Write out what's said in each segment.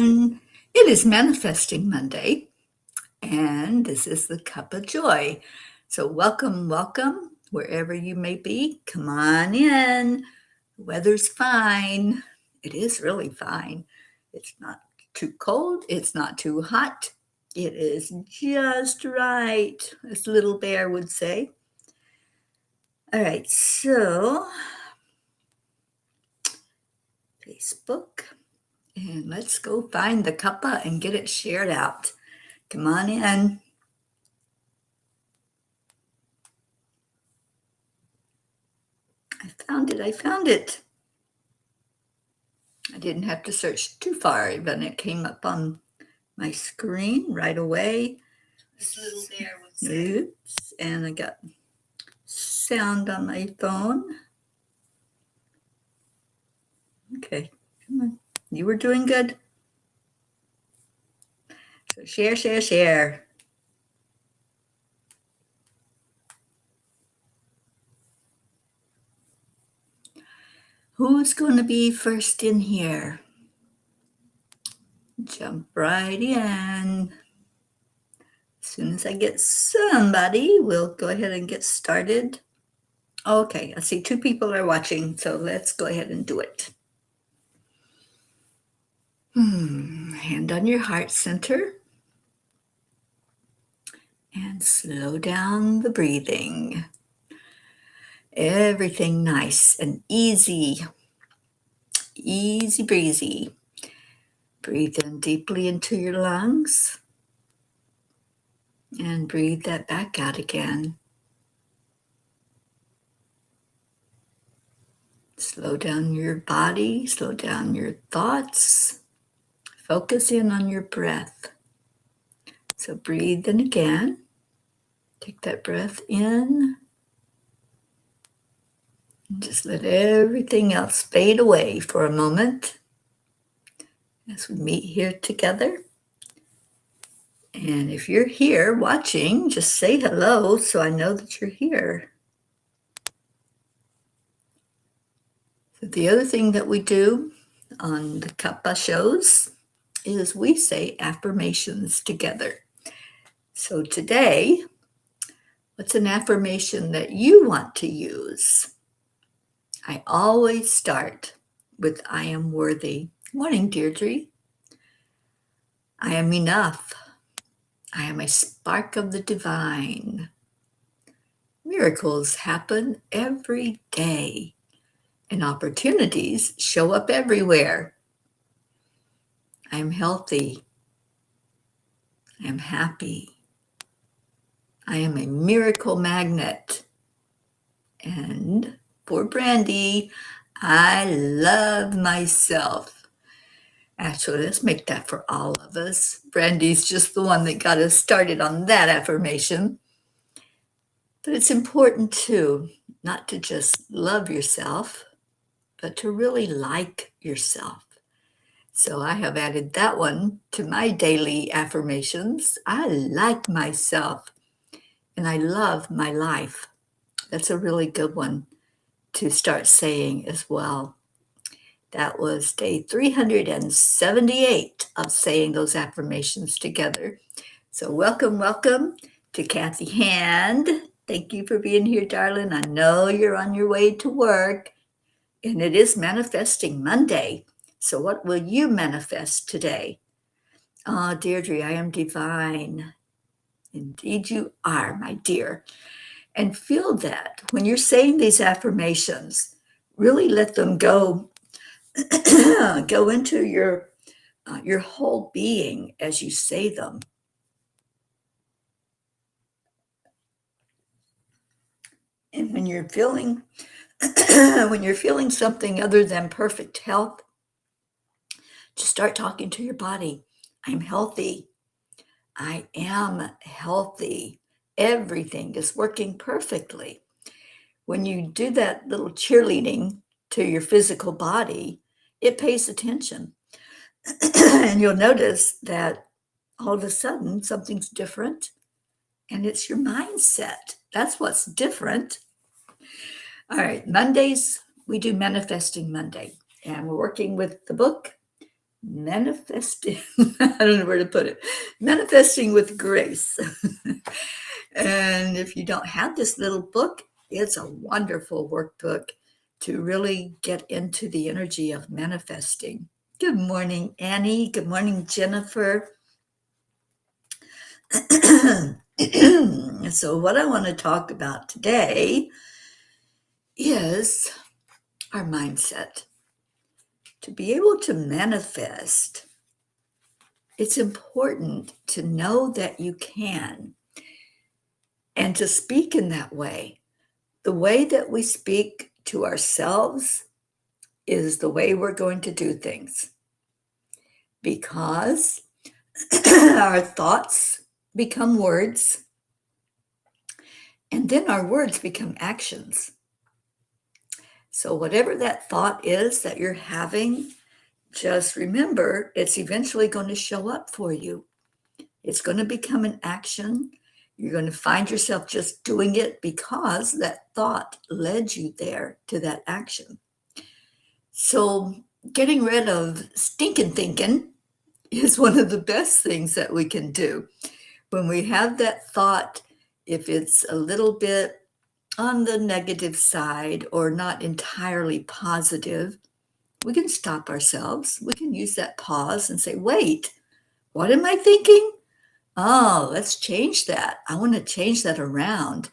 everyone. It is Manifesting Monday, and this is the Cuppa Joy. So welcome, wherever you may be. Come on in. The weather's fine. It is really fine. It's not too cold. It's not too hot. It is just right, as Little Bear would say. All right, so Facebook. And let's go find the cuppa and get it shared out. Come on in. I found it. I didn't have to search too far, even it came up on my screen right away. This Little Bear would say. Oops, and I got sound on my phone. Okay, come on. You were doing good. So share. Who's going to be first in here? Jump right in. As soon as I get somebody, we'll go ahead and get started. Okay, I see 2 people are watching, so let's go ahead and do it. Hand on your heart center. And slow down the breathing. Everything nice and easy. Easy breezy. Breathe in deeply into your lungs. And breathe that back out again. Slow down your body, slow down your thoughts. Focus in on your breath. So breathe in again. Take that breath in. And just let everything else fade away for a moment as we meet here together. And if you're here watching, just say hello so I know that you're here. So the other thing that we do on the Cuppa shows is we say affirmations together. So today, what's an affirmation that you want to use? I always start with I am worthy. Morning, Deirdre. I am enough. I am a spark of the divine. Miracles happen every day, and opportunities show up everywhere. I am healthy. I am happy. I am a miracle magnet. And for Brandy, I love myself. Actually, let's make that for all of us. Brandy's just the one that got us started on that affirmation. But it's important too, not to just love yourself, but to really like yourself. So I have added that one to my daily affirmations. I like myself and I love my life. That's a really good one to start saying as well. That was day 378 of saying those affirmations together. So welcome to Kathy Hand. Thank you for being here, darling. I know you're on your way to work, and it is Manifesting Monday. So what will you manifest today? Oh, Deirdre, I am divine. Indeed you are, my dear. And feel that when you're saying these affirmations, really let them go into your whole being as you say them. And when you're feeling something other than perfect health, just start talking to your body. I'm healthy. I am healthy. Everything is working perfectly. When you do that little cheerleading to your physical body, it pays attention. And you'll notice that all of a sudden something's different, and it's your mindset. That's what's different. All right, Mondays, we do Manifesting Monday, and we're working with the book, manifesting. I don't know where to put it. Manifesting with grace. And if you don't have this little book, it's a wonderful workbook to really get into the energy of manifesting. Good morning, Annie. Good morning, Jennifer. So what I want to talk about today is our mindset. To be able to manifest, it's important to know that you can and to speak in that way. The way that we speak to ourselves is the way we're going to do things, because our thoughts become words, and then our words become actions. So whatever that thought is that you're having, just remember it's eventually going to show up for you. It's going to become an action. You're going to find yourself just doing it because that thought led you there to that action. So getting rid of stinking thinking is one of the best things that we can do. When we have that thought, if it's a little bit on the negative side or not entirely positive, we can stop ourselves. We can use that pause and say, wait, what am I thinking? Oh, let's change that. I want to change that around.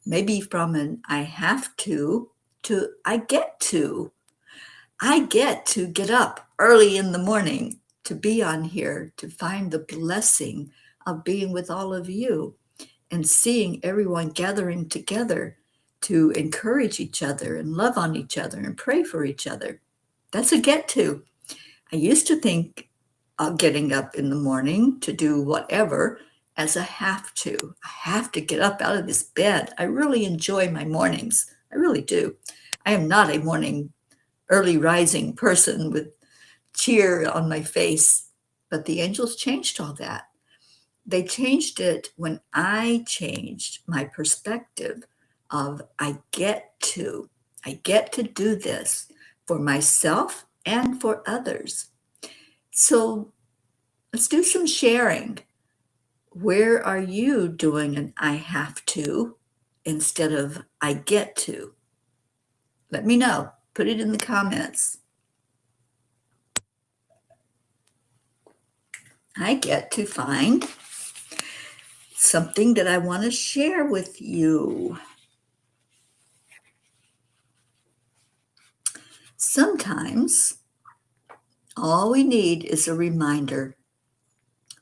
Maybe from an I have to I get to. I get to get up early in the morning to be on here, to find the blessing of being with all of you and seeing everyone gathering together to encourage each other and love on each other and pray for each other. That's a get to. I used to think of getting up in the morning to do whatever as a have to. I have to get up out of this bed. I really enjoy my mornings. I really do. I am not a morning early rising person with cheer on my face, but the angels changed all that. They changed it when I changed my perspective of I get to do this for myself and for others. So let's do some sharing. Where are you doing an I have to instead of I get to? Let me know. Put it in the comments. I get to find something that I want to share with you. Sometimes all we need is a reminder,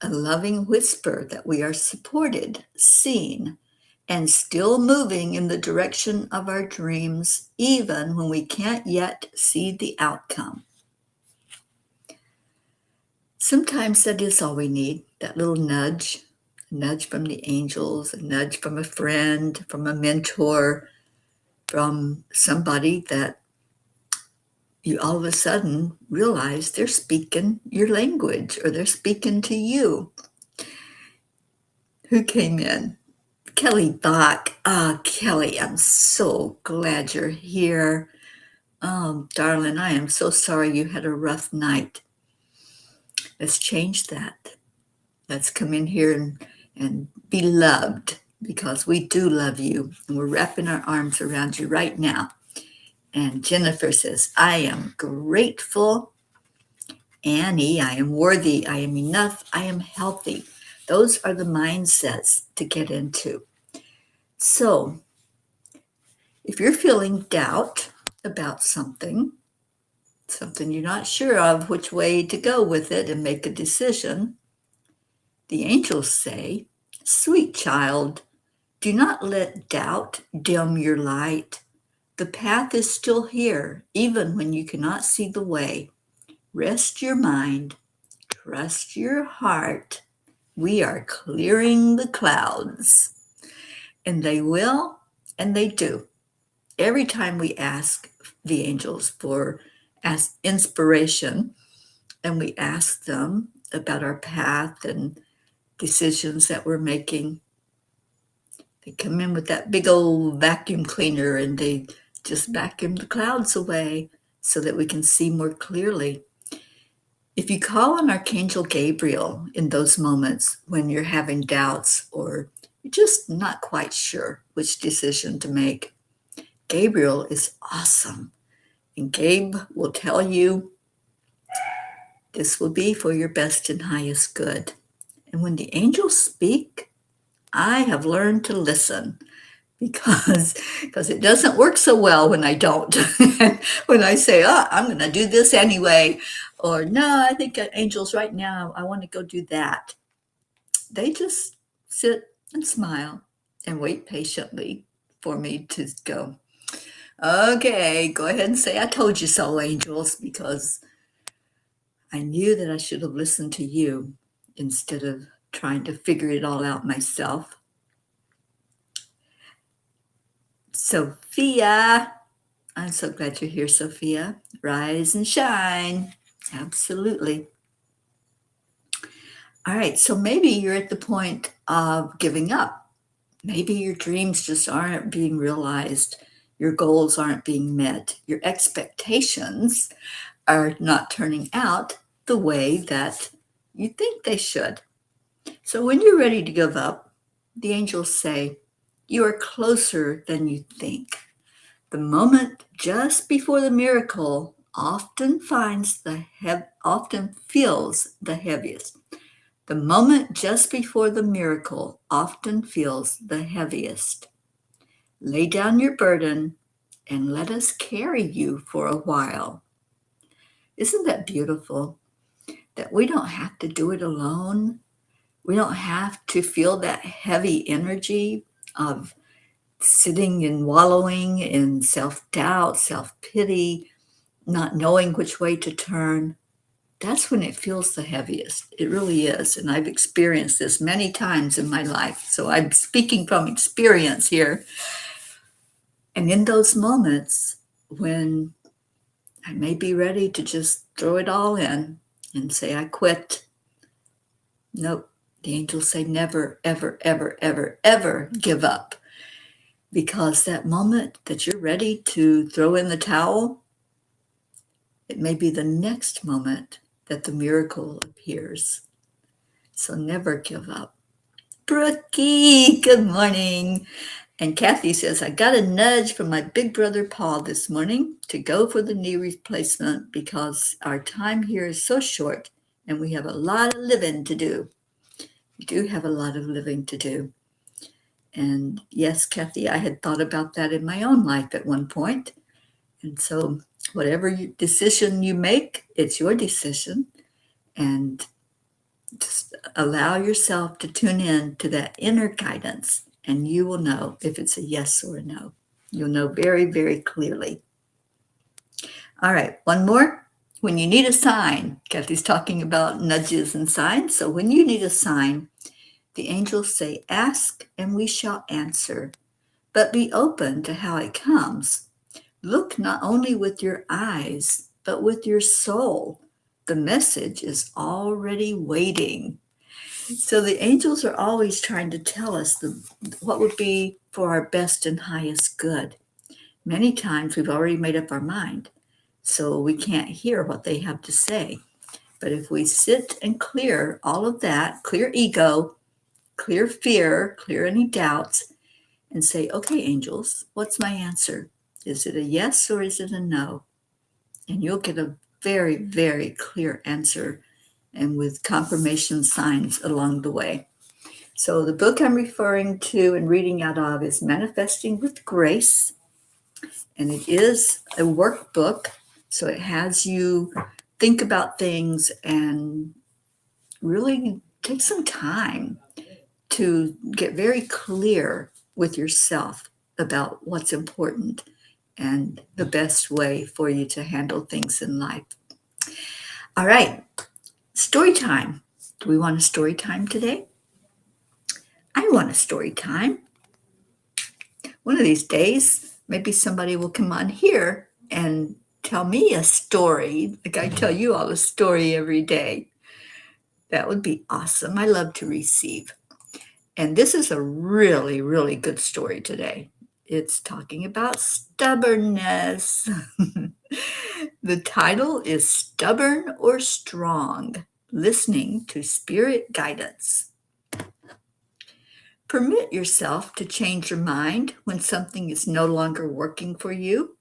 a loving whisper that we are supported, seen, and still moving in the direction of our dreams, even when we can't yet see the outcome. Sometimes that is all we need, that little nudge, a nudge from the angels, a nudge from a friend, from a mentor, from somebody that you all of a sudden realize they're speaking your language or they're speaking to you. Who came in? Kelly Bach. Kelly, I'm so glad you're here. Oh, darling, I am so sorry you had a rough night. Let's change that. Let's come in here and be loved, because we do love you. And we're wrapping our arms around you right now. And Jennifer says, I am grateful. Annie, I am worthy. I am enough. I am healthy. Those are the mindsets to get into. So if you're feeling doubt about something you're not sure of which way to go with it and make a decision, the angels say, sweet child, do not let doubt dim your light. The path is still here, even when you cannot see the way. Rest your mind, trust your heart. We are clearing the clouds. And they will, and they do. Every time we ask the angels for inspiration, and we ask them about our path and decisions that we're making, they come in with that big old vacuum cleaner and they just vacuum the clouds away so that we can see more clearly. If you call on Archangel Gabriel in those moments when you're having doubts or you're just not quite sure which decision to make, Gabriel is awesome. And Gabe will tell you this will be for your best and highest good. And when the angels speak, I have learned to listen because it doesn't work so well when I don't. When I say, oh, I'm going to do this anyway, or no, I think angels right now, I want to go do that. They just sit and smile and wait patiently for me to go, okay, go ahead and say, I told you so, angels, because I knew that I should have listened to you instead of trying to figure it all out myself. Sophia, I'm so glad you're here, Sophia. Rise and shine. Absolutely. All right, so maybe you're at the point of giving up. Maybe your dreams just aren't being realized. Your goals aren't being met. Your expectations are not turning out the way that you think they should. So when you're ready to give up, the angels say, you are closer than you think. The moment just before the miracle often feels the heaviest. The moment just before the miracle often feels the heaviest. Lay down your burden and let us carry you for a while. Isn't that beautiful? That we don't have to do it alone. We don't have to feel that heavy energy of sitting and wallowing in self-doubt, self-pity, not knowing which way to turn. That's when it feels the heaviest. It really is. And I've experienced this many times in my life. So I'm speaking from experience here. And in those moments when I may be ready to just throw it all in and say, I quit. Nope. The angels say never, ever, ever, ever, ever give up. Because that moment that you're ready to throw in the towel, it may be the next moment that the miracle appears. So never give up. Brookie, good morning. And Kathy says, I got a nudge from my big brother Paul this morning to go for the knee replacement because our time here is so short and we have a lot of living to do. We do have a lot of living to do. And yes, Kathy, I had thought about that in my own life at one point. And so whatever decision you make, it's your decision. And just allow yourself to tune in to that inner guidance, and you will know if it's a yes or a no. You'll know very, very clearly. All right, one more. When you need a sign, Kathy's talking about nudges and signs. So when you need a sign, the angels say, ask and we shall answer, but be open to how it comes. Look not only with your eyes, but with your soul. The message is already waiting. So the angels are always trying to tell us what would be for our best and highest good. Many times we've already made up our mind, so we can't hear what they have to say. But if we sit and clear all of that, clear ego, clear fear, clear any doubts, and say, okay, angels, what's my answer? Is it a yes or is it a no? And you'll get a very, very clear answer and with confirmation signs along the way. So the book I'm referring to and reading out of is Manifesting with Grace. And it is a workbook. So it has you think about things and really take some time to get very clear with yourself about what's important and the best way for you to handle things in life. All right, story time. Do we want a story time today? I want a story time. One of these days, maybe somebody will come on here and tell me a story, like I tell you all a story every day. That would be awesome. I love to receive. And this is a really, really good story today. It's talking about stubbornness. The title is Stubborn or Strong? Listening to Spirit Guidance. Permit yourself to change your mind when something is no longer working for you.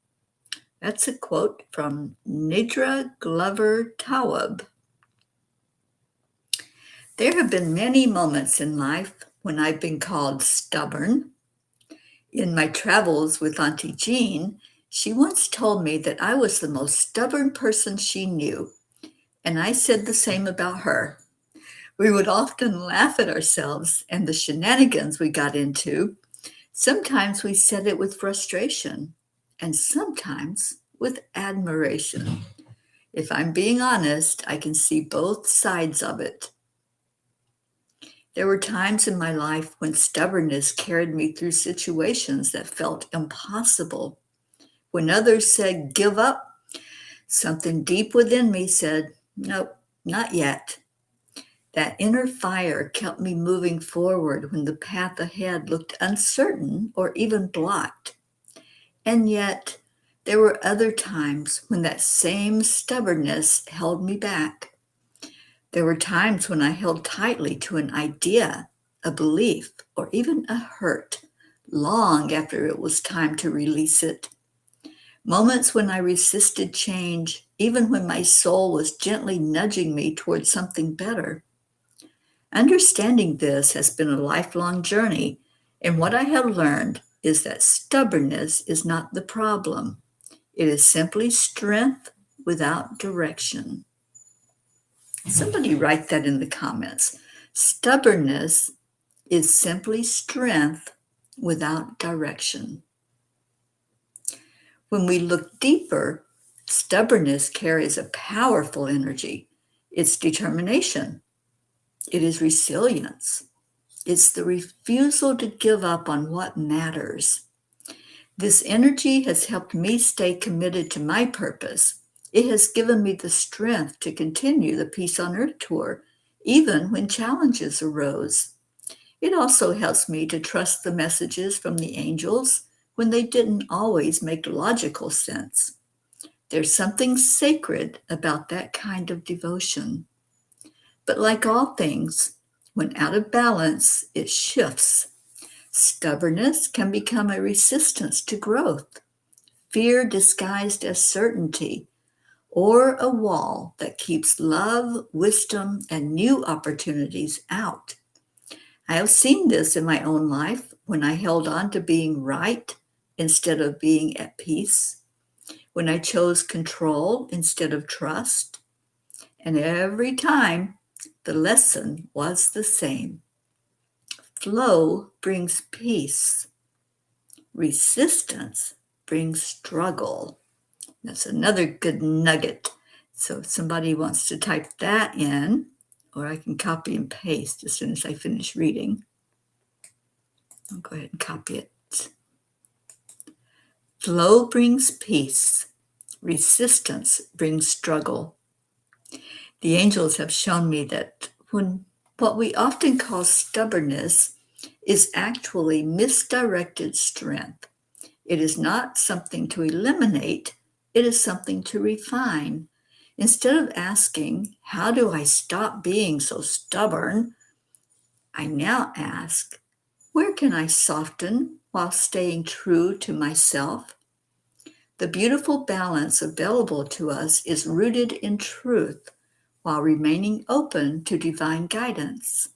That's a quote from Nidra Glover Tawwab. There have been many moments in life when I've been called stubborn. In my travels with Auntie Jean, she once told me that I was the most stubborn person she knew, and I said the same about her. We would often laugh at ourselves and the shenanigans we got into. Sometimes we said it with frustration, and sometimes with admiration. If I'm being honest, I can see both sides of it. There were times in my life when stubbornness carried me through situations that felt impossible. When others said, give up, something deep within me said, nope, not yet. That inner fire kept me moving forward when the path ahead looked uncertain or even blocked. And yet, there were other times when that same stubbornness held me back. There were times when I held tightly to an idea, a belief, or even a hurt, long after it was time to release it. Moments when I resisted change, even when my soul was gently nudging me towards something better. Understanding this has been a lifelong journey, and what I have learned is that stubbornness is not the problem. It is simply strength without direction. Somebody write that in the comments. Stubbornness is simply strength without direction. When we look deeper, stubbornness carries a powerful energy. It's determination. It is resilience. It's the refusal to give up on what matters. This energy has helped me stay committed to my purpose. It has given me the strength to continue the Peace on Earth tour, even when challenges arose. It also helps me to trust the messages from the angels when they didn't always make logical sense. There's something sacred about that kind of devotion. But like all things, when out of balance, it shifts. Stubbornness can become a resistance to growth, fear disguised as certainty, or a wall that keeps love, wisdom, and new opportunities out. I have seen this in my own life when I held on to being right instead of being at peace, when I chose control instead of trust, and every time the lesson was the same. Flow brings peace. Resistance brings struggle. That's another good nugget. So if somebody wants to type that in, or I can copy and paste as soon as I finish reading. I'll go ahead and copy it. Flow brings peace. Resistance brings struggle. The angels have shown me that when what we often call stubbornness is actually misdirected strength. It is not something to eliminate, it is something to refine. Instead of asking, how do I stop being so stubborn? I now ask, where can I soften while staying true to myself? The beautiful balance available to us is rooted in truth while remaining open to divine guidance.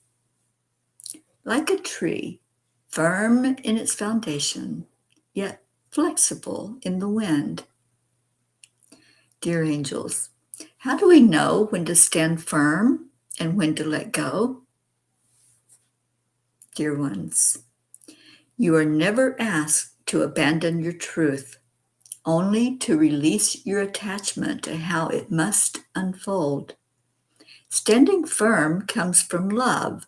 Like a tree, firm in its foundation, yet flexible in the wind. Dear angels, how do we know when to stand firm and when to let go? Dear ones, you are never asked to abandon your truth, only to release your attachment to how it must unfold. Standing firm comes from love,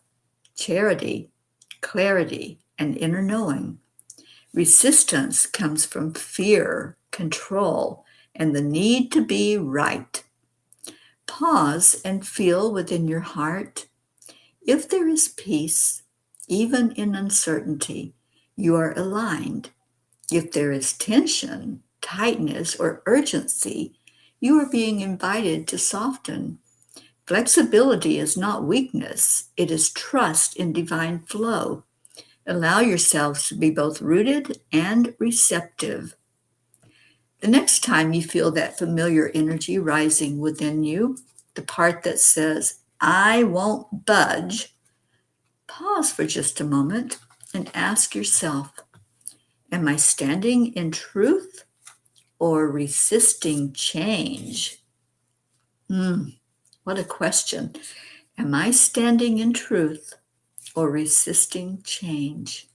charity, clarity, and inner knowing. Resistance comes from fear, control, and the need to be right. Pause and feel within your heart. If there is peace, even in uncertainty, you are aligned. If there is tension, tightness, or urgency, You are being invited to soften. Flexibility is not weakness, it is trust in divine flow. Allow yourselves to be both rooted and receptive. The next time you feel that familiar energy rising within you, the part that says, I won't budge, pause for just a moment and ask yourself, am I standing in truth or resisting change? What a question. Am I standing in truth or resisting change?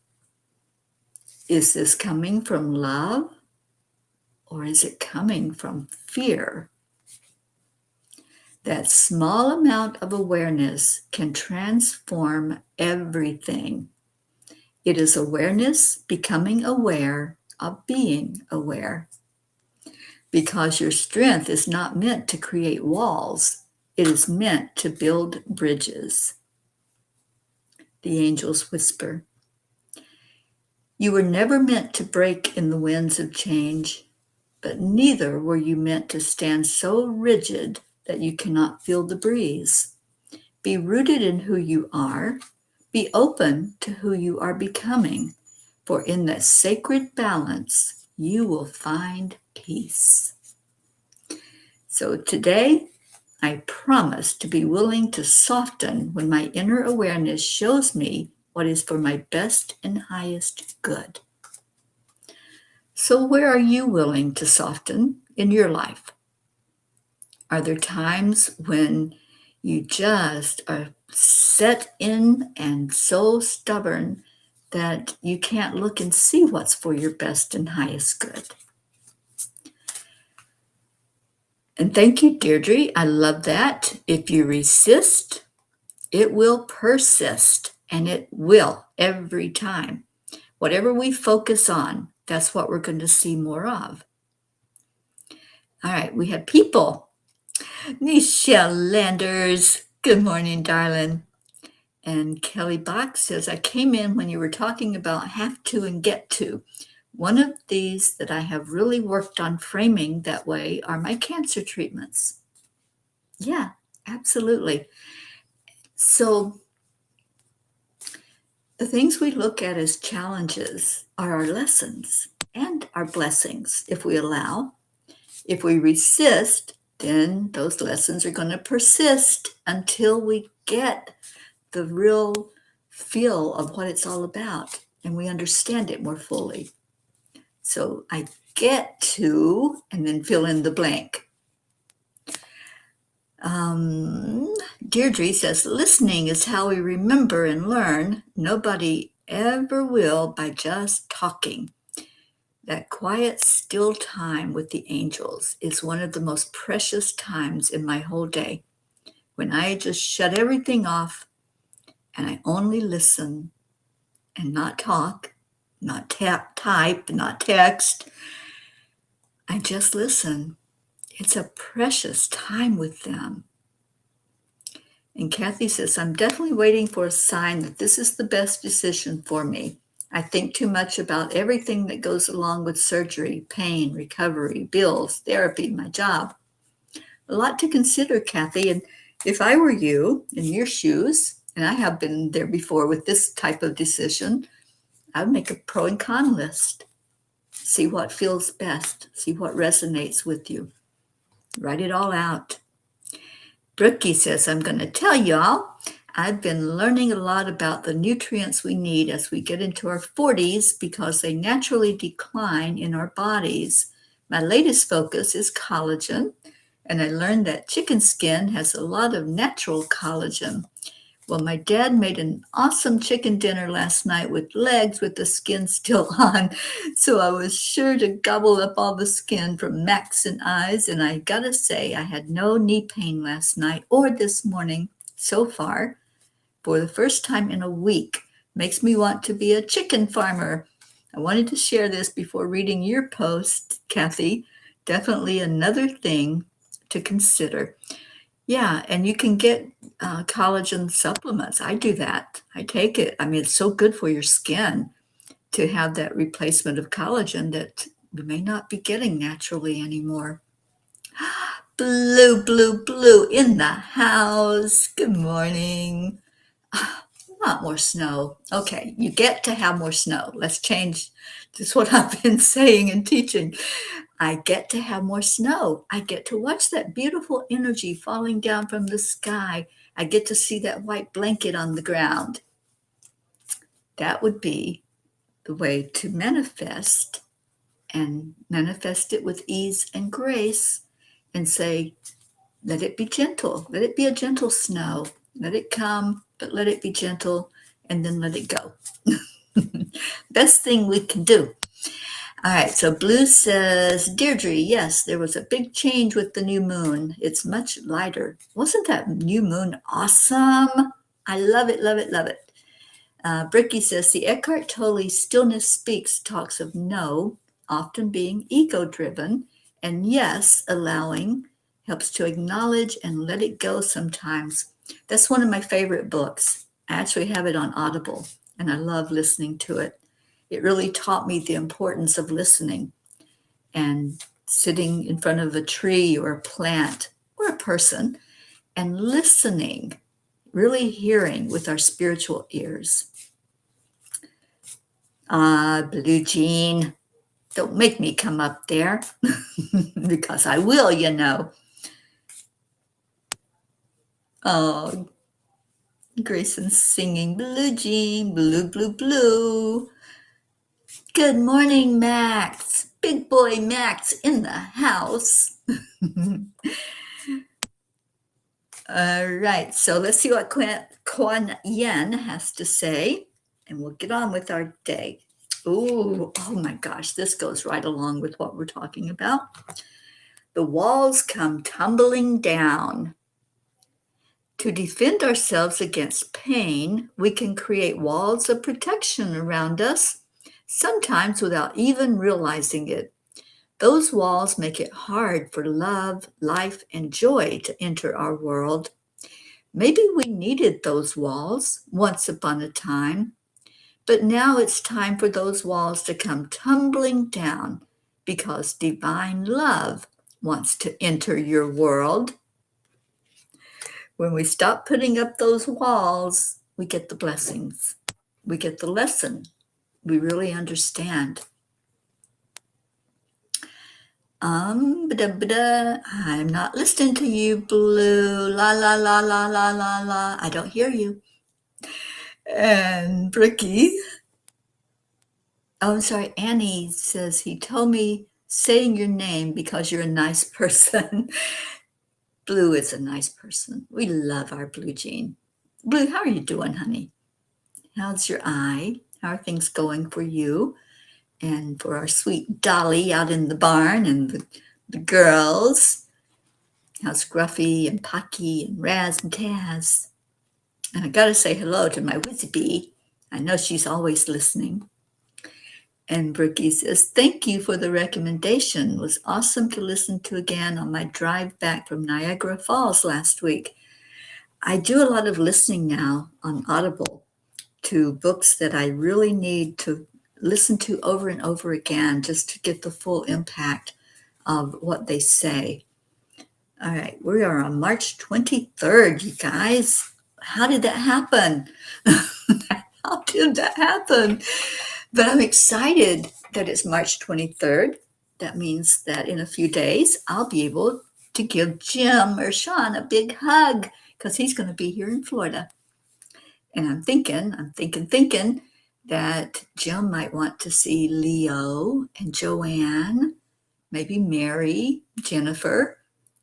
Is this coming from love or is it coming from fear? That small amount of awareness can transform everything. It is awareness becoming aware of being aware. Because your strength is not meant to create walls, it is meant to build bridges. The angels whisper. You were never meant to break in the winds of change, but neither were you meant to stand so rigid that you cannot feel the breeze. Be rooted in who you are. Be open to who you are becoming, for in that sacred balance, you will find peace. So today, I promise to be willing to soften when my inner awareness shows me what is for my best and highest good. So where are you willing to soften in your life? Are there times when you just are set in and so stubborn that you can't look and see what's for your best and highest good? And thank you, Deirdre. I love that. If you resist, it will persist, and it will every time. Whatever we focus on, that's what we're going to see more of. All right, we have people. Michelle Landers, good morning, darling. And Kelly Bach says, I came in when you were talking about have to and get to. One of these that I have really worked on framing that way are my cancer treatments. Yeah, absolutely. So the things we look at as challenges are our lessons and our blessings if we allow. If we resist, then those lessons are going to persist until we get the real feel of what it's all about and we understand it more fully. So I get to, and then fill in the blank. Deirdre says, listening is how we remember and learn. Nobody ever will by just talking. That quiet, still time with the angels is one of the most precious times in my whole day. When I just shut everything off and I only listen and not talk, not type, not text. I just listen. It's a precious time with them. And Kathy says, I'm definitely waiting for a sign that this is the best decision for me. I think too much about everything that goes along with surgery, pain, recovery, bills, therapy, my job. A lot to consider, Kathy. And if I were you in your shoes, and I have been there before with this type of decision, I would make a pro and con list. See what feels best. See what resonates with you. Write it all out. Brookie says, I'm going to tell y'all, I've been learning a lot about the nutrients we need as we get into our 40s because they naturally decline in our bodies. My latest focus is collagen, and I learned that chicken skin has a lot of natural collagen. Well, my dad made an awesome chicken dinner last night with legs with the skin still on. So I was sure to gobble up all the skin from Max and eyes. And I gotta say, I had no knee pain last night or this morning so far. For the first time in a week, makes me want to be a chicken farmer. I wanted to share this before reading your post, Kathy. Definitely another thing to consider. Yeah, and you can get collagen supplements. I do that. I take it. I mean, it's so good for your skin to have that replacement of collagen that we may not be getting naturally anymore. Blue, blue, blue in the house. Good morning. Want more snow. Okay, you get to have more snow. Let's change. This is what I've been saying and teaching. I get to have more snow. I get to watch that beautiful energy falling down from the sky. I get to see that white blanket on the ground. That would be the way to manifest, and manifest it with ease and grace, and say, let it be gentle. Let it be a gentle snow. Let it come, but let it be gentle, and then let it go. Best thing we can do. All right, so Blue says, Deirdre, yes, there was a big change with the new moon. It's much lighter. Wasn't that new moon awesome? I love it, love it, love it. Bricky says, the Eckhart Tolle Stillness Speaks talks of no, often being ego-driven, and yes, allowing, helps to acknowledge and let it go sometimes. That's one of my favorite books. I actually have it on Audible, and I love listening to it. It really taught me the importance of listening and sitting in front of a tree or a plant or a person and listening, really hearing with our spiritual ears. Blue Jean, don't make me come up there because I will, you know. Oh, Grayson's singing Blue Jean, blue, blue, blue. Good morning, Max. Big boy Max in the house. All right, so let's see what Kuan Yin has to say, and we'll get on with our day. Ooh, oh my gosh, this goes right along with what we're talking about. The walls come tumbling down. To defend ourselves against pain, we can create walls of protection around us, sometimes without even realizing it. Those walls make it hard for love, life, and joy to enter our world. Maybe we needed those walls once upon a time, but now it's time for those walls to come tumbling down because divine love wants to enter your world. When we stop putting up those walls, we get the blessings. We get the lesson. We really understand. I'm not listening to you, Blue. La, la, la, la, la, la, la. I don't hear you. And Bricky, oh, I'm sorry, Annie says, he told me saying your name because you're a nice person. Blue is a nice person. We love our Blue Jean. Blue, how are you doing, honey? How's your eye? How are things going for you? And for our sweet Dolly out in the barn and the girls. How's Gruffy and Pocky and Raz and Taz? And I got to say hello to my Wizzy Bee. I know she's always listening. And Bricky says, thank you for the recommendation. It was awesome to listen to again on my drive back from Niagara Falls last week. I do a lot of listening now on Audible to books that I really need to listen to over and over again just to get the full impact of what they say. All right, we are on March 23rd, you guys. How did that happen? How did that happen? But I'm excited that it's March 23rd. That means that in a few days, I'll be able to give Jim or Sean a big hug because he's going to be here in Florida. And I'm thinking that Jim might want to see Leo and Joanne, maybe Mary, Jennifer,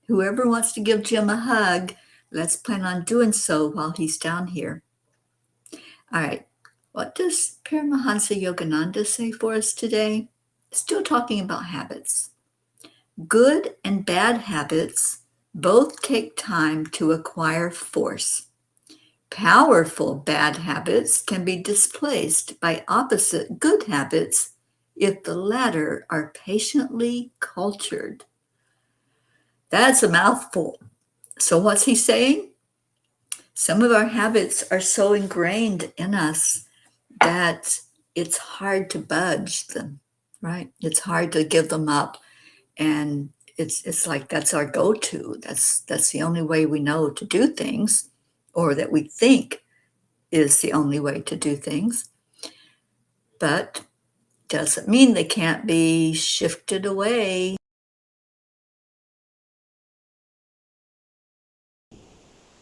whoever wants to give Jim a hug. Let's plan on doing so while he's down here. All right. What does Paramahansa Yogananda say for us today? Still talking about habits. Good and bad habits both take time to acquire force. Powerful bad habits can be displaced by opposite good habits if the latter are patiently cultured. That's a mouthful. So what's he saying? Some of our habits are so ingrained in us that it's hard to budge them, right? It's hard to give them up. And it's like that's our go-to. That's the only way we know to do things, or that we think is the only way to do things. But doesn't mean they can't be shifted away.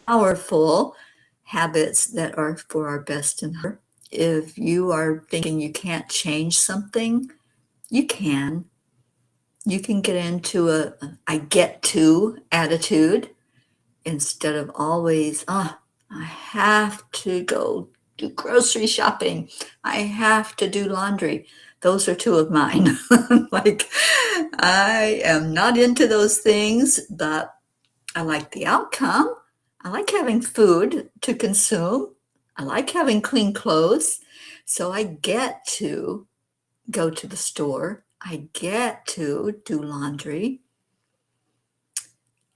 Powerful habits that are for our best and harm. If you are thinking you can't change something, you can. You can get into a I get to attitude instead of always, I have to go do grocery shopping. I have to do laundry. Those are two of mine. Like, I am not into those things, but I like the outcome. I like having food to consume. I like having clean clothes. So I get to go to the store. I get to do laundry.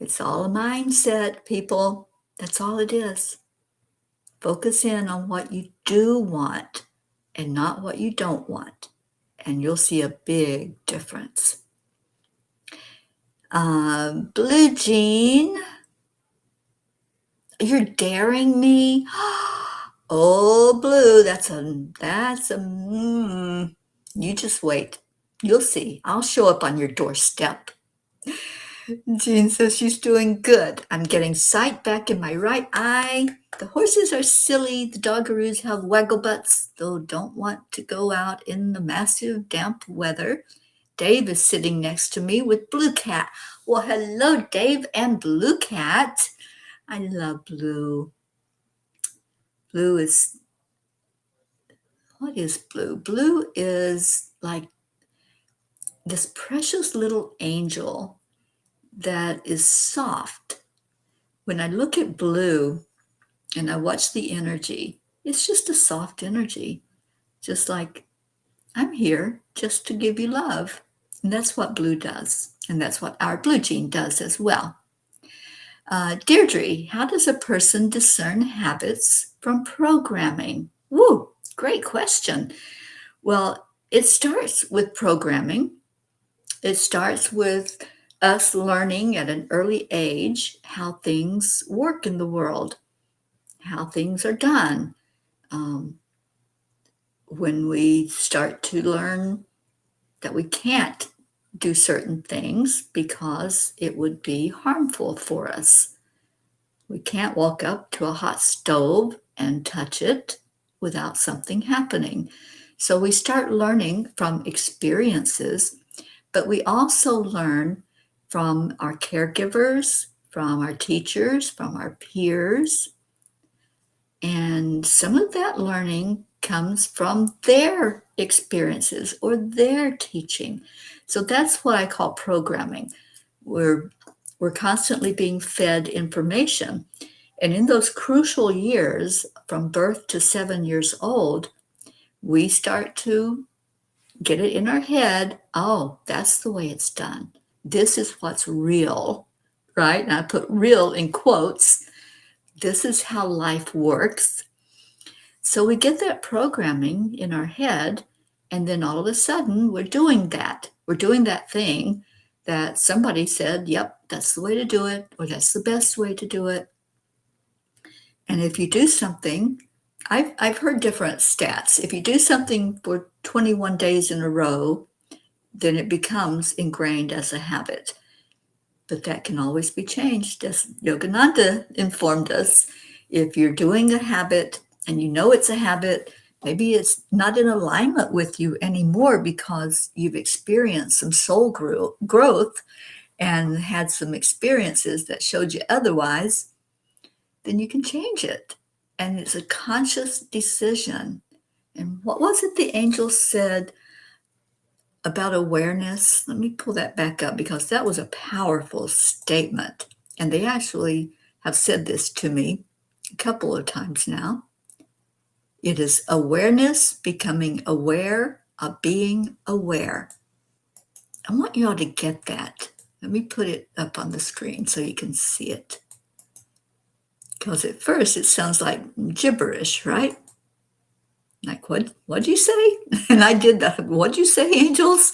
It's all a mindset, people. That's all it is. Focus in on what you do want and not what you don't want, and you'll see a big difference. Blue Jean, you're daring me? Oh, Blue, you just wait. You'll see. I'll show up on your doorstep. Jean says she's doing good. I'm getting sight back in my right eye. The horses are silly. The doggaroos have waggle butts, though don't want to go out in the massive damp weather. Dave is sitting next to me with Blue Cat. Well, hello, Dave and Blue Cat. I love Blue. Blue is, what is Blue? Blue is like this precious little angel that is soft. When I look at Blue and I watch the energy, it's just a soft energy, just like I'm here just to give you love. And that's what Blue does. And that's what our Blue Jean does as well. Deirdre, how does a person discern habits from programming? Woo, great question. Well, it starts with programming. It starts with us learning at an early age how things work in the world, how things are done. When we start to learn that we can't do certain things because it would be harmful for us. We can't walk up to a hot stove and touch it without something happening. So we start learning from experiences, but we also learn from our caregivers, from our teachers, from our peers. And some of that learning comes from their experiences or their teaching. So that's what I call programming. We're constantly being fed information. And in those crucial years, from birth to 7 years old, we start to get it in our head, oh, that's the way it's done. This is what's real, right? And I put real in quotes. This is how life works. So we get that programming in our head, and then all of a sudden we're doing that. We're doing that thing that somebody said, yep, that's the way to do it, or that's the best way to do it. And if you do something, I've heard different stats. If you do something for 21 days in a row, then it becomes ingrained as a habit. But that can always be changed. As Yogananda informed us, if you're doing a habit and you know it's a habit, maybe it's not in alignment with you anymore because you've experienced some soul growth and had some experiences that showed you otherwise, then you can change it. And it's a conscious decision. And what was it the angel said about awareness? Let me pull that back up because that was a powerful statement. And they actually have said this to me a couple of times now. It is awareness becoming aware of being aware. I want you all to get that. Let me put it up on the screen so you can see it. Because at first it sounds like gibberish, right? Like, what'd you say? And I did that. What'd you say, angels?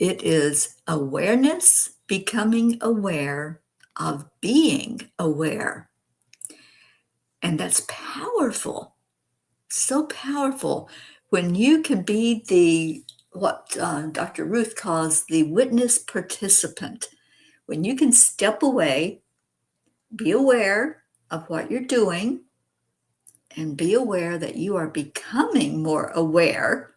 It is awareness becoming aware of being aware. And that's powerful, so powerful. When you can be what Dr. Ruth calls the witness participant, when you can step away, be aware of what you're doing, and be aware that you are becoming more aware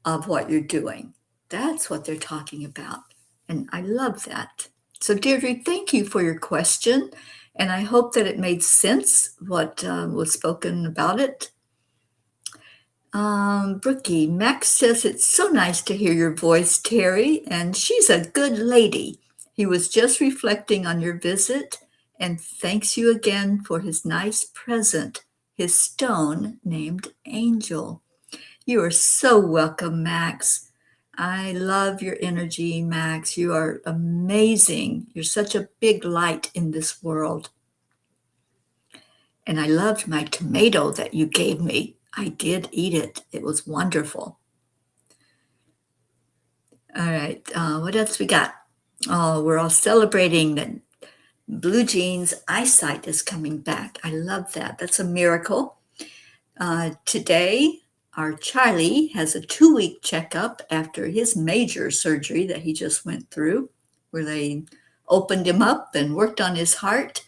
of what you're doing. That's what they're talking about. And I love that. So, Deirdre, thank you for your question. And I hope that it made sense what was spoken about it. Brookie, Max says it's so nice to hear your voice, Teri, and she's a good lady. He was just reflecting on your visit and thanks you again for his nice present, his stone named Angel. You are so welcome, Max. I love your energy, Max. You are amazing. You're such a big light in this world. And I loved my tomato that you gave me. I did eat it. It was wonderful. All right, what else we got? Oh, we're all celebrating that Blue Jean's eyesight is coming back. I love that. That's a miracle. Today, our Charlie has a 2-week checkup after his major surgery that he just went through, where they opened him up and worked on his heart.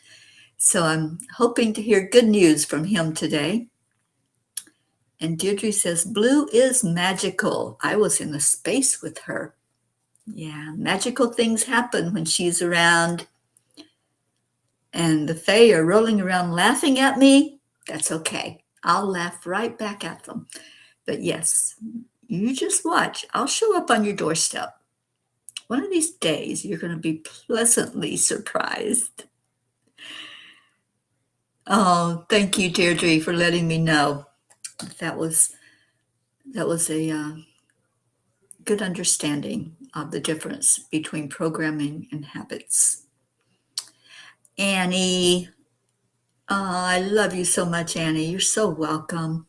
So I'm hoping to hear good news from him today. And Deirdre says, Blue is magical. I was in a space with her. Yeah, magical things happen when she's around. And the Fae are rolling around laughing at me. That's okay. I'll laugh right back at them. But yes, you just watch. I'll show up on your doorstep. One of these days, you're going to be pleasantly surprised. Oh, thank you, Deirdre, for letting me know. That was a good understanding of the difference between programming and habits. Annie, I love you so much, Annie. You're so welcome.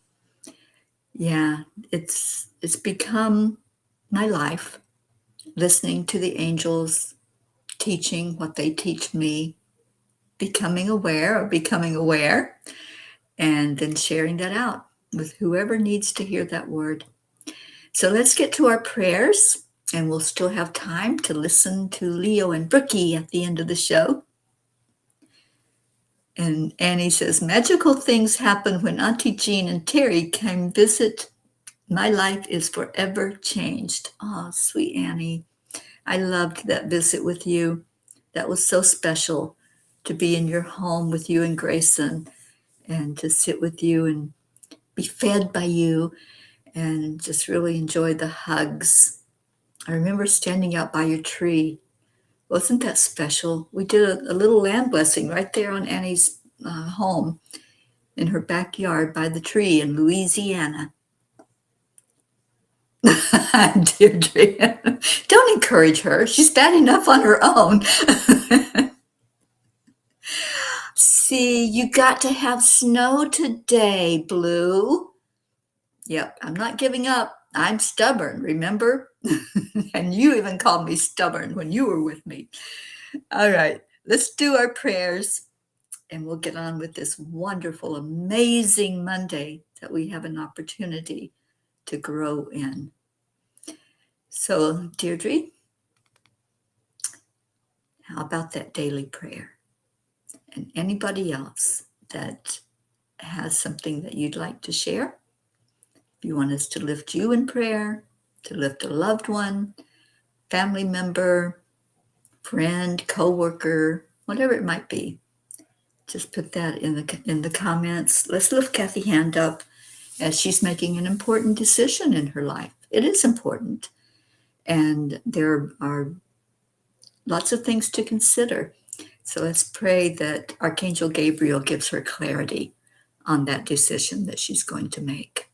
Yeah, it's become my life, listening to the angels, teaching what they teach me, becoming aware, and then sharing that out with whoever needs to hear that word. So let's get to our prayers, and we'll still have time to listen to Leo and Brookie at the end of the show. And Annie says, magical things happen when Auntie Jean and Teri came visit. My life is forever changed. Oh, sweet Annie. I loved that visit with you. That was so special to be in your home with you and Grayson and to sit with you and be fed by you and just really enjoy the hugs. I remember standing out by your tree. Wasn't that special? We did a little land blessing right there on Annie's home in her backyard by the tree in Louisiana. Deirdre, don't encourage her. She's bad enough on her own. See, you got to have snow today, Blue. Yep, I'm not giving up. I'm stubborn, remember? And you even called me stubborn when you were with me. All right, let's do our prayers and we'll get on with this wonderful, amazing Monday that we have an opportunity to grow in. So, Deirdre, how about that daily prayer? And anybody else that has something that you'd like to share? If you want us to lift you in prayer, to lift a loved one, family member, friend, coworker, whatever it might be, just put that in the comments. Let's lift Kathy hand up as she's making an important decision in her life. It is important. And there are lots of things to consider. So let's pray that Archangel Gabriel gives her clarity on that decision that she's going to make.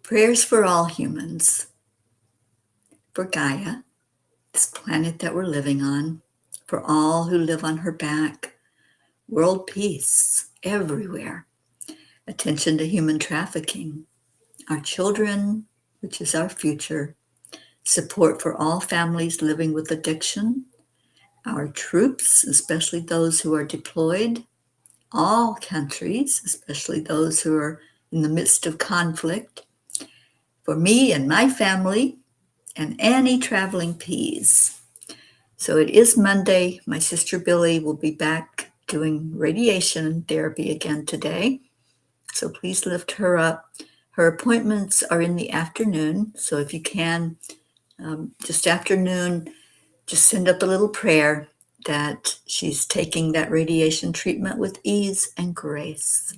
Prayers for all humans, for Gaia, this planet that we're living on, for all who live on her back, world peace everywhere, attention to human trafficking, our children, which is our future, support for all families living with addiction, our troops, especially those who are deployed, all countries, especially those who are in the midst of conflict, for me and my family, and any traveling peas. So it is Monday. My sister Billy will be back doing radiation therapy again today. So please lift her up. Her appointments are in the afternoon. So if you can, just afternoon, just send up a little prayer that she's taking that radiation treatment with ease and grace.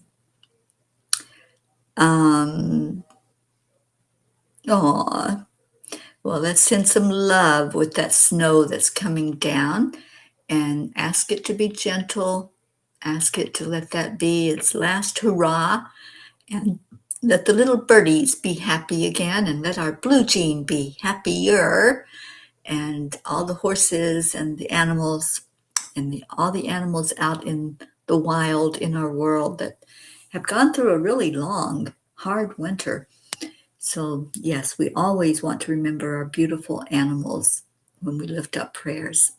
Well, let's send some love with that snow that's coming down and ask it to be gentle. Ask it to let that be its last hurrah, and let the little birdies be happy again, and let our blue jean be happier, and all the horses and the animals and all the animals out in the wild in our world that have gone through a really long, hard winter. So, yes, we always want to remember our beautiful animals when we lift up prayers.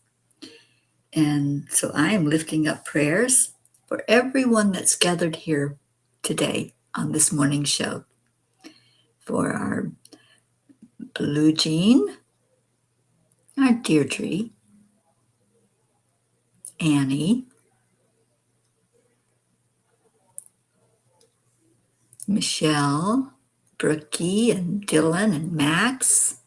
And so I am lifting up prayers for everyone that's gathered here today on this morning show. For our Blue Jean, our Deirdre, Annie, Michelle, Brookie, and Dylan, and Max.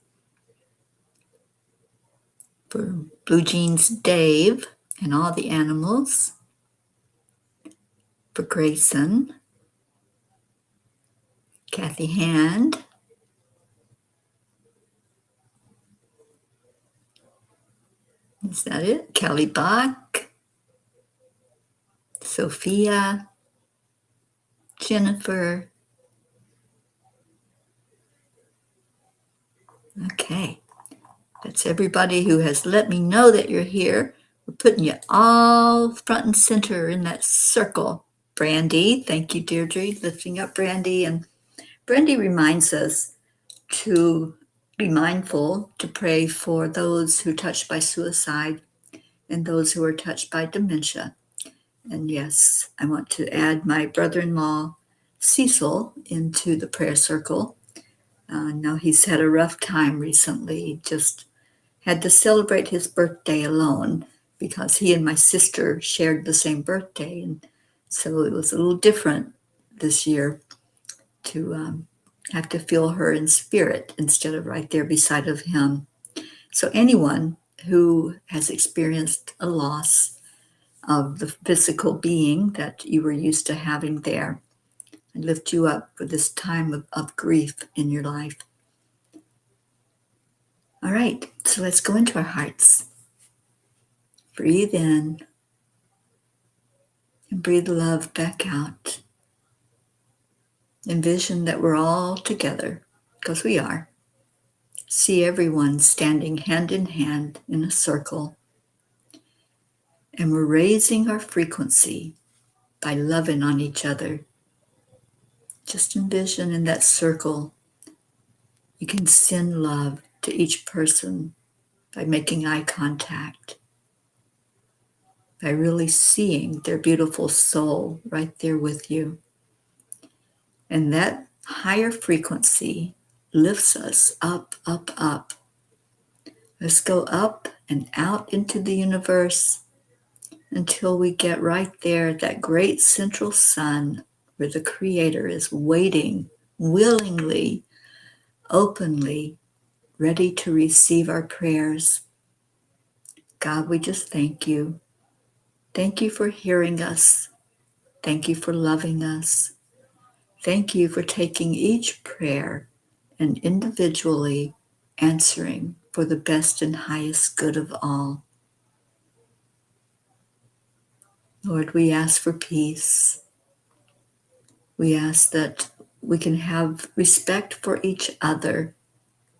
For Blue Jean's Dave and all the animals. For Grayson, Kathy Hand, is that it? Kelly Bach, Sophia, Jennifer. Okay, that's everybody who has let me know that you're here. We're putting you all front and center in that circle. Brandy, thank you, Deirdre, lifting up Brandy. And Brandy reminds us to be mindful to pray for those who are touched by suicide and those who are touched by dementia. And yes, I want to add my brother-in-law, Cecil, into the prayer circle. Now he's had a rough time recently. He just had to celebrate his birthday alone because he and my sister shared the same birthday. And so it was a little different this year to have to feel her in spirit instead of right there beside of him. So anyone who has experienced a loss of the physical being that you were used to having there, I lift you up for this time of grief in your life. All right, so let's go into our hearts. Breathe in and breathe love back out. Envision that we're all together, because we are. See everyone standing hand in hand in a circle. And we're raising our frequency by loving on each other. Just envision in that circle, you can send love to each person by making eye contact, by really seeing their beautiful soul right there with you. And that higher frequency lifts us up, up, up. Let's go up and out into the universe until we get right there at that great central sun where the Creator is waiting willingly, openly, ready to receive our prayers. God, we just thank you. Thank you for hearing us. Thank you for loving us. Thank you for taking each prayer and individually answering for the best and highest good of all. Lord, we ask for peace. We ask that we can have respect for each other,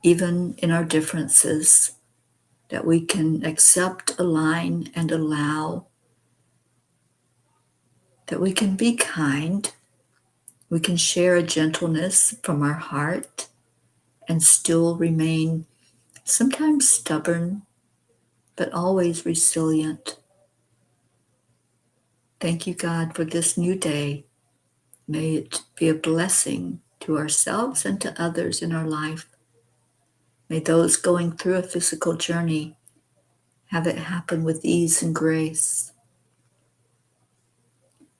even in our differences, that we can accept, align, and allow, that we can be kind, we can share a gentleness from our heart, and still remain sometimes stubborn, but always resilient. Thank you, God, for this new day. May it be a blessing to ourselves and to others in our life. May those going through a physical journey have it happen with ease and grace.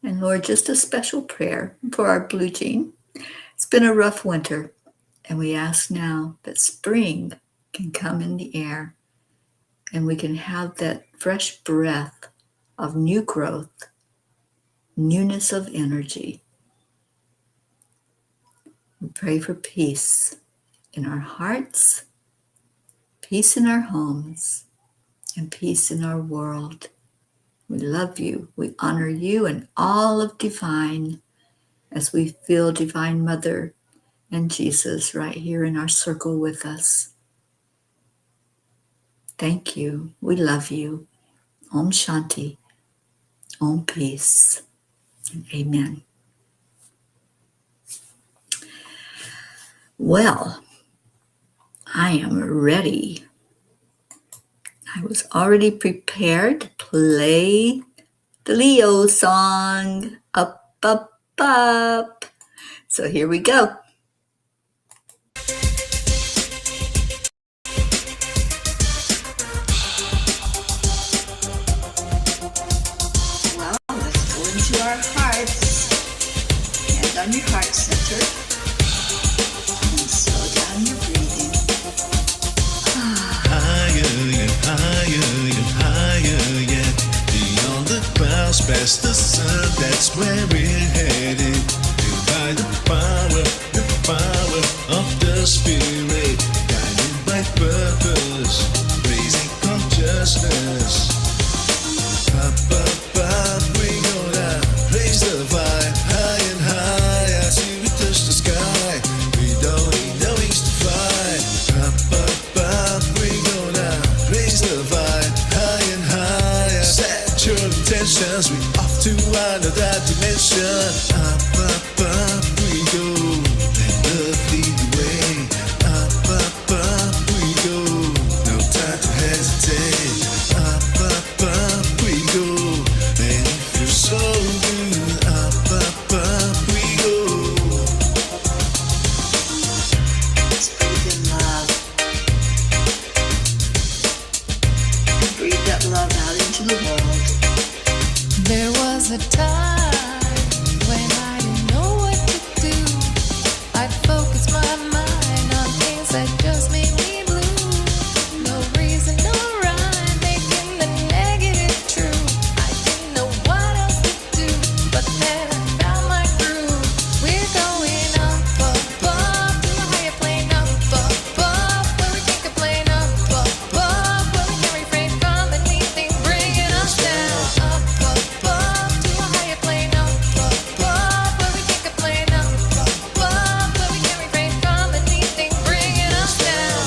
And Lord, just a special prayer for our blue jean. It's been a rough winter, and we ask now that spring can come in the air and we can have that fresh breath of new growth, newness of energy. We pray for peace in our hearts, peace in our homes, and peace in our world. We love you. We honor you and all of divine as we feel Divine Mother and Jesus right here in our circle with us. Thank you. We love you. Om Shanti. Om Peace. And amen. Well, I am ready. I was already prepared to play the Leo song, Up, Up, Up. So here we go. Well, let's go into our hearts. Hand on your heart center. And slow down your breathing. Higher and higher and higher yet. Beyond the clouds, past the sun, that's where we're headed. Filled by the power of the Spirit. Guided by purpose, raising consciousness. Up, up, up, we gonna raise the vibe. High and high, as we touch the sky. We don't need no wings to fly. Up, up, up, we gonna raise the vibe. High and high, set your intentions. We off to another dimension. Up, we go. Let love lead the way. Up, we go. No time to hesitate. Up, we go. And it feels so good. Up, we go. Let's breathe in love. Breathe that love out into the world. There was a time when I didn't know what to do. I'd focus my mind on things that just made me blue. No reason, no rhyme, making the negative true. I didn't know what else to do, but then I found my groove. We're going up, up, up, to a higher plane, up, where we can complain, up, where we can refrain from anything bringing us down. Up, to a higher plane, up, where we can complain, up, where we can refrain from anything bringing us down.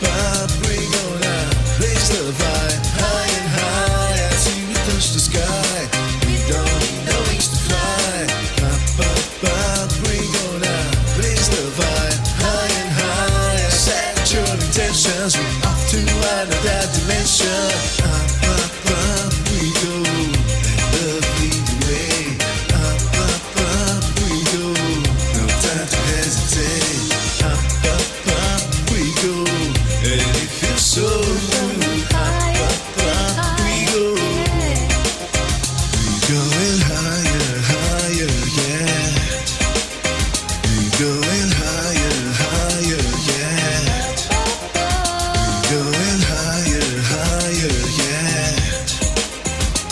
Up, we gonna raise the vibe. High and high, as we touch the sky. We don't need no wings to fly. Up, we gonna raise the vibe. High and high, set your intentions. We off to another dimension. Up, we go. Let love lead the way. Up, we go. No time to hesitate. Up, we go. And it feels so good. Up, we go. We're going higher, higher yet. We're going higher, higher yet. We're going higher, higher yet.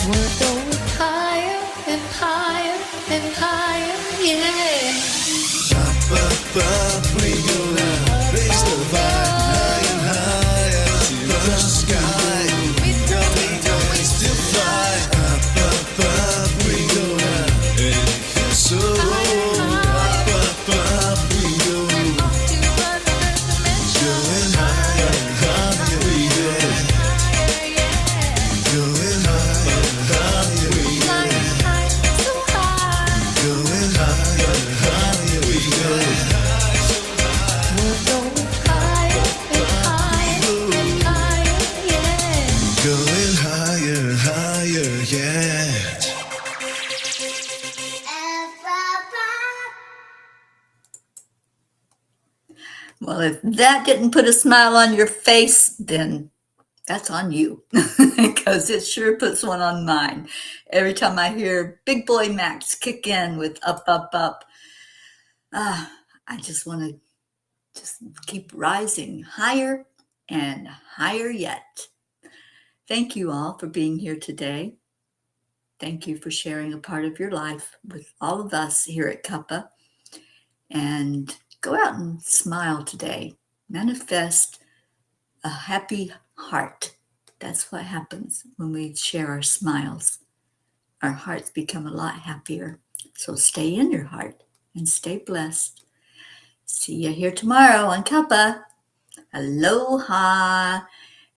We're going higher and higher and higher, yeah. Up, we gonna raise the vibe. High and higher to the sky. We don't need no wings to fly. Up, we gonna, and it feels so good. Up, we go. Off to another dimension. Going higher, higher we go. Higher, yeah. Going higher, higher we go. Flying high, so high. Going higher, higher we go. Well, if that didn't put a smile on your face, then that's on you, because it sure puts one on mine. Every time I hear Big Boy Max kick in with up, up, up, I just want to just keep rising higher and higher yet. Thank you all for being here today. Thank you for sharing a part of your life with all of us here at Cuppa. And go out and smile today. Manifest a happy heart. That's what happens when we share our smiles. Our hearts become a lot happier. So stay in your heart and stay blessed. See you here tomorrow on Cuppa. Aloha.